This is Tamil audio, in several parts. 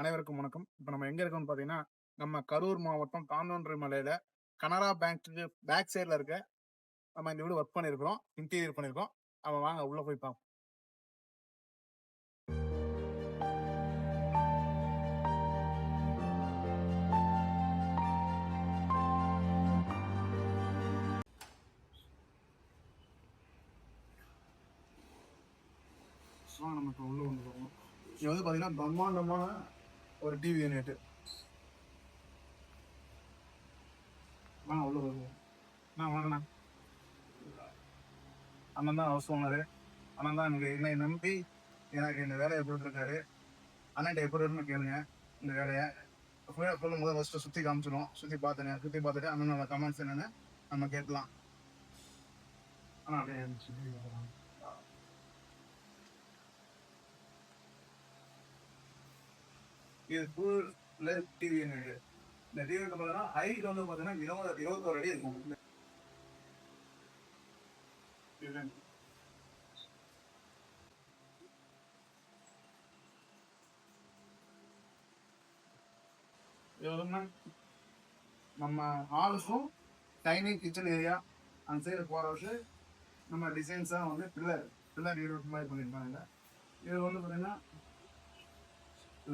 அனைவருக்கும் வணக்கம். இப்போ நம்ம எங்க இருக்கோம்னு பார்த்தீங்கன்னா, நம்ம கரூர் மாவட்டம் தாந்தோன்றி மலையில கனரா பேங்க்கு பேக் சைடுல இருக்க நம்ம இந்த வீடு ஒர்க் பண்ணியிருக்கிறோம். இன்டீரியர் பண்ணியிருக்கோம். வாங்க உள்ள போய் பார்ப்போம். நம்ம இப்போ உள்ள வந்துருக்கோம். இது வந்து பார்த்தீங்கன்னா பிரம்மாண்டமான ஒரு டிவி யூனிட். வாங்க உள்ள வருவோம். வாங்கண்ணா. அண்ணன் தான் ஹவுஸ் ஓனரு. அண்ணன் தான் என்னை நம்பி எனக்கு இந்த வேலையை போட்டுருக்காரு. அண்ணன்ட்ட எப்படி இருக்குன்னு கேளுங்க இந்த வேலையை. சொல்லும் போது ஃபஸ்ட்டு சுற்றி காமிச்சிடும். சுற்றி பார்த்துட்டு அண்ணனோட கமெண்ட்ஸ் என்னென்னு நம்ம கேட்கலாம். ஆனால் அப்படியே இது ஃபுல் டிவி யூனிட். இந்த டிவி பார்த்தீங்கன்னா ஹைட் வந்து பார்த்தீங்கன்னா 21 அடி இருக்கும். நம்ம ஹாலுக்கும் டைனிங் கிச்சன் ஏரியா அந்த சைடு போகிறது நம்ம டிசைன்ஸாக வந்து பில்லர் ஈரோடு மாதிரி பண்ணியிருக்காங்க. இது வந்து பார்த்தீங்கன்னா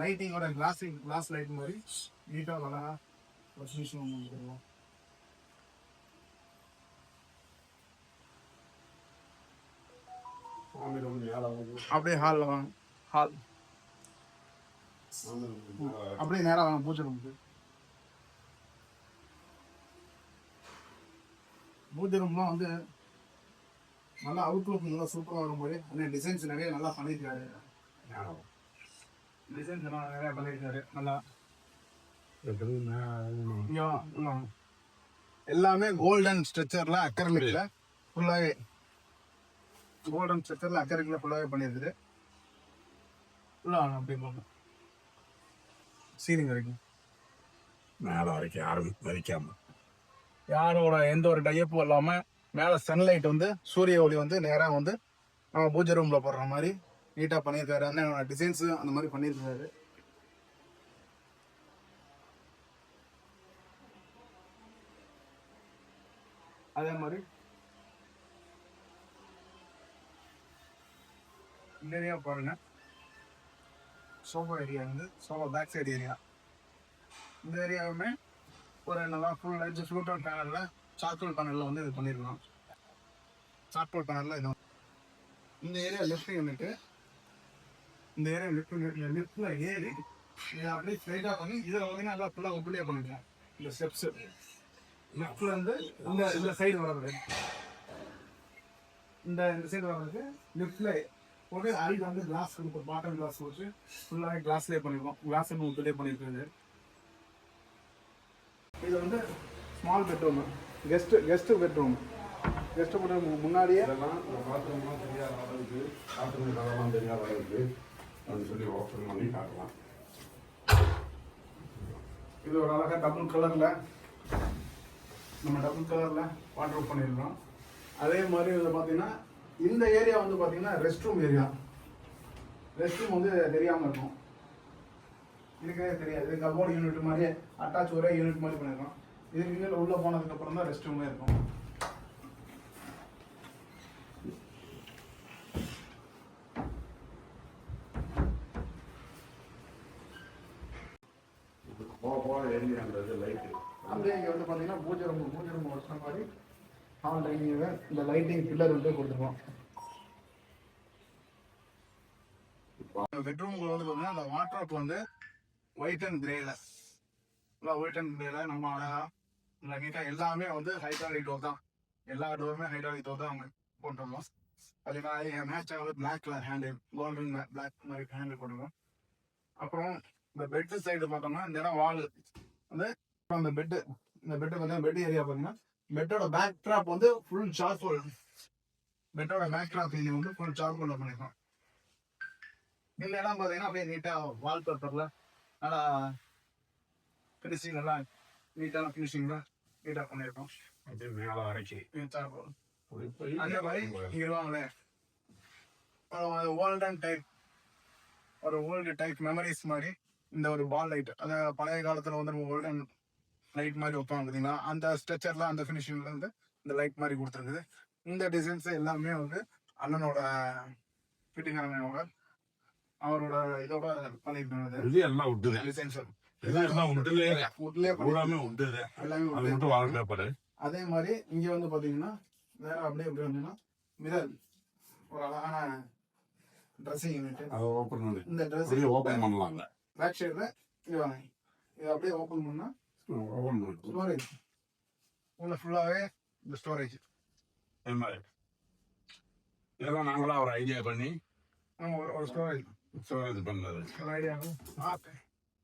லைட்டிங்கோட கிளாஸ் லைட் மாதிரி நீட்டாக அழகா ஒரு விஷயம் வந்துருவோம். அப்படியே ஹால் அப்படியே நேராக வாங்க பூஜை ரூமுக்கு. பூஜை ரூம்லாம் வந்து நல்லா அவுட்லுக் நல்லா சூப்பராக வரும்போது அந்த டிசைன்ஸ் நிறைய நல்லா பண்ணியிருக்காரு. டிசைன்ஸ் எல்லாம் நிறையா பண்ணியிருக்காரு. நல்லா எல்லாமே கோல்டன் ஸ்ட்ரக்சரில் அக்கரலிக்கில் ஃபுல்லாகவே ஃபுல்லாகவே பண்ணியிருக்குது. ஃபுல்லாக அப்படி பார்ப்போம் சீலிங் வரைக்கும் மேலே வரைக்கும் யாரும் வரைக்காம யாரோட எந்த ஒரு டையப்பும் இல்லாமல் மேலே சன்லைட் வந்து சூரிய ஒளி வந்து நேராக வந்து நம்ம பூஜை ரூமில் போடுற மாதிரி நீட்டாக பண்ணியிருக்காரு. அந்த டிசைன்ஸு அந்த மாதிரி பண்ணியிருக்காரு. அதே மாதிரி இந்த ஏரியா பாருங்க. சோஃபா ஏரியா வந்து சோஃபா பேக் சைடு ஏரியா. இந்த ஏரியாவுமே ஒரு நல்லா ஃபுல் லைட் ஃப்ளூட்டர் பேனலில் சார்கோல் பேனலில் வந்து இது பண்ணியிருக்கோம். சார்கோல் பேனலில் இது இந்த ஏரியா லெஃப்ட் யூனிட்டு. இந்த ஏரியா லிஃப்டில் ஏறி இதை அப்படியே ஸ்ட்ரைட்டாக பண்ணி இதில் வந்து நல்லா ஃபுல்லாக ஒப்பிலியாக பண்ணிருக்கேன். இந்த ஸ்டெப்ஸு லெஃப்ட்லேருந்து இந்த சைடு வர்றது இந்த சைடு வர்றதுக்கு லெஃப்டில் போட்டு அடியில் வந்து கிளாஸ் கொடுப்போம். பாட்டம் கிளாஸ் வச்சு ஃபுல்லாக கிளாஸ்லேயே பண்ணியிருக்கோம். கிளாஸ் ஒப்பிலே பண்ணியிருக்கிறது. இது வந்து ஸ்மால் பெட்ரூமு, கெஸ்ட்டு பெட்ரூம் முன்னாடியே பாத்ரூம்லாம் தெரியாத அளவுக்கு பாத்ரூம் கதெல்லாம் தெரியாத அளவுக்கு அப்படின்னு சொல்லி ஓப்பன் பண்ணி காட்டலாம். இது ஒரு அழகாக டபுள் கலரில் வாட்டர் பண்ணியிருக்கோம். அதே மாதிரி இதில் பார்த்தீங்கன்னா இந்த ஏரியா வந்து பார்த்தீங்கன்னா rest room area. Rest room வந்து தெரியாமல் இருக்கும். இதுக்கே தெரியாது. இது கபோர்டு யூனிட் மாதிரியே அட்டாச் ஒரே யூனிட் மாதிரி பண்ணியிருக்கோம். இதுக்கு கீழே உள்ளே போனதுக்கப்புறம் தான் ரெஸ்ட் ரூமே இருக்கும். அப்படியே இங்கே வந்து பார்த்தீங்கன்னா பூஜை ரூம் வச்ச மாதிரி ஹால் டைனிங் இந்த லைட்டிங் பில்லர் வந்து கொடுத்துருக்கோம். பெட்ரூம்குள்ள வந்து பார்த்தீங்கன்னா அந்த வாட்ரோப் வந்து ஒயிட் அண்ட் கிரேல நம்ம அழகா இல்லை நீட்டாக எல்லாமே வந்து ஹைட்ராலிக் டோர் தான். எல்லா டோருமே ஹைட்ராலிக் டோர் தான் அவங்க போட்டுருக்கோம். அது மேட்ச் ஆகுது black colour handle, golden black மாதிரி ஹேண்டில் போட்டுருக்கோம். அப்புறம் இந்த பெட்டு சைடு பார்த்தோம்னா இந்த இடம் வால் வந்து அந்த பெட்டு பார்த்தீங்கன்னா பெட் ஏரியா பார்த்தீங்கன்னா பெட்டோட பேக் ட்ராப் வந்து ஃபுல் சார்கோல். பெட்டோட பேக் ட்ராப் ஏரியா வந்து ஃபுல் சார்கோல் பண்ணியிருக்கோம். இந்த இடம் பார்த்தீங்கன்னா அப்படியே நீட்டாக வால்பேப்பரில் நல்லா ஃபினிஷிங் எல்லாம் நீட்டான ஃபினிஷிங்கில் நீட்டாக பண்ணியிருக்கோம். அப்படியே மேலே வரைக்கும் சார்கோல் அந்த மாதிரி இருவாங்களே ஓல்டன் டைப் ஒரு ஓல்டு டைப் மெமரிஸ் மாதிரி இந்த ஒரு பால் லைட், அதாவது பழைய காலத்துல வந்து நம்ம கோல்டன் லைட் மாதிரி வைப்பாங்க பார்த்தீங்களா, அந்த ஸ்ட்ரெச்சர்ல அந்த ஃபினிஷிங்ல வந்து இந்த லைட் மாதிரி கொடுத்துருக்குது. இந்த டிசைன்ஸ் எல்லாமே வந்து அண்ணனோட ஃபிட்டிங்காரனோட அவரோட இதோட பண்ணியிருக்காங்க. இது எல்லாம் விட்டுது, டிசைன்ஸ் இதெல்லாம் விட்டுலே வுட்லயே பூராமே விட்டுது, எல்லாமே அது wood. மட்டும் வால் பேப்பர். அதே மாதிரி இங்க வந்து பாத்தீங்கன்னா வேற அப்படியே எப்படி வந்தீங்கன்னா மிரர், ஒரு அழகான ட்ரெஸ்ஸிங் யூனிட். அதை ஓப்பன் பண்ணி இந்த ட்ரெஸ் அப்படியே ஓப்பன் பண்ணலாங்க. பேக் சைடுல இது வாங்க, இதை அப்படியே ஓப்பன் பண்ணா ஓப்பன் பண்ணி ஸ்டோரேஜ் உள்ள ஃபுல்லாவே இந்த ஸ்டோரேஜ். இதெல்லாம் நாங்களாம் ஒரு ஐடியா பண்ணி நம்ம ஒரு ஸ்டோரேஜ் இது பண்ணது. ஐடியா.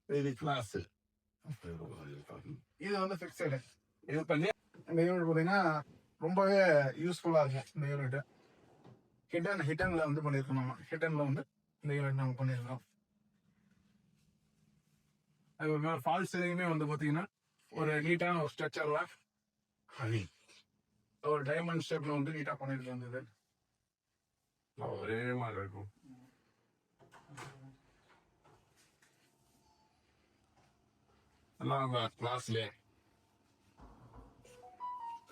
இது கிளாஸ் இது வந்து ஃபிக்ஸடு. இது பண்ணி இந்த யூனிட் பார்த்தீங்கன்னா ரொம்பவே யூஸ்ஃபுல்லாக இருக்கும். இந்த யூனிட் ஹிட்டன்ல வந்து பண்ணியிருக்கோம். நம்ம ஹிட்டன்ல வந்து இந்த யூனிட் நம்ம பண்ணியிருக்கோம். அது ஃபால்ஸ் எதையுமே வந்து பார்த்தீங்கன்னா ஒரு நீட்டான ஒரு ஸ்ட்ரக்சர்ல ஒரு டைமண்ட் ஷேப்ல வந்து நீட்டாக பண்ணிட்டு வந்தது. ஒரே மாதிரி இருக்கும். எல்லாம் கிளாஸ்லேயே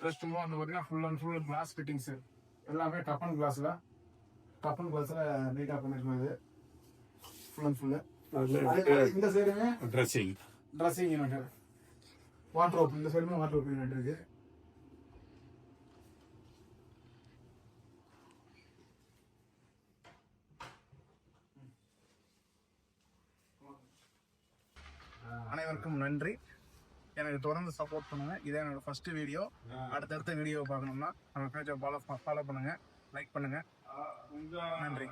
ரெஸ்ட்ரூமும் வந்து பார்த்தீங்கன்னா full and full glass fittings எல்லாமே டப்பன் கிளாஸ்ல நீட்டாக பண்ணிருக்கோம். இது ஃபுல் அண்ட் ஃபுல்லு. இந்த சைடுமே ட்ரெஸ்ஸிங் யூனிட், வாட்ரோப், இந்த சைடுமே வாட்ரோப் யூனிட் இருக்கு. அனைவருக்கும் நன்றி. எனக்கு தொடர்ந்து சப்போர்ட் பண்ணுங்க. இதே என்னோட ஃபர்ஸ்ட் வீடியோ. அடுத்தடுத்த வீடியோ பார்க்கணும்னா நம்ம பேஜை ஃபாலோ பண்ணுங்க, லைக் பண்ணுங்க. நன்றி.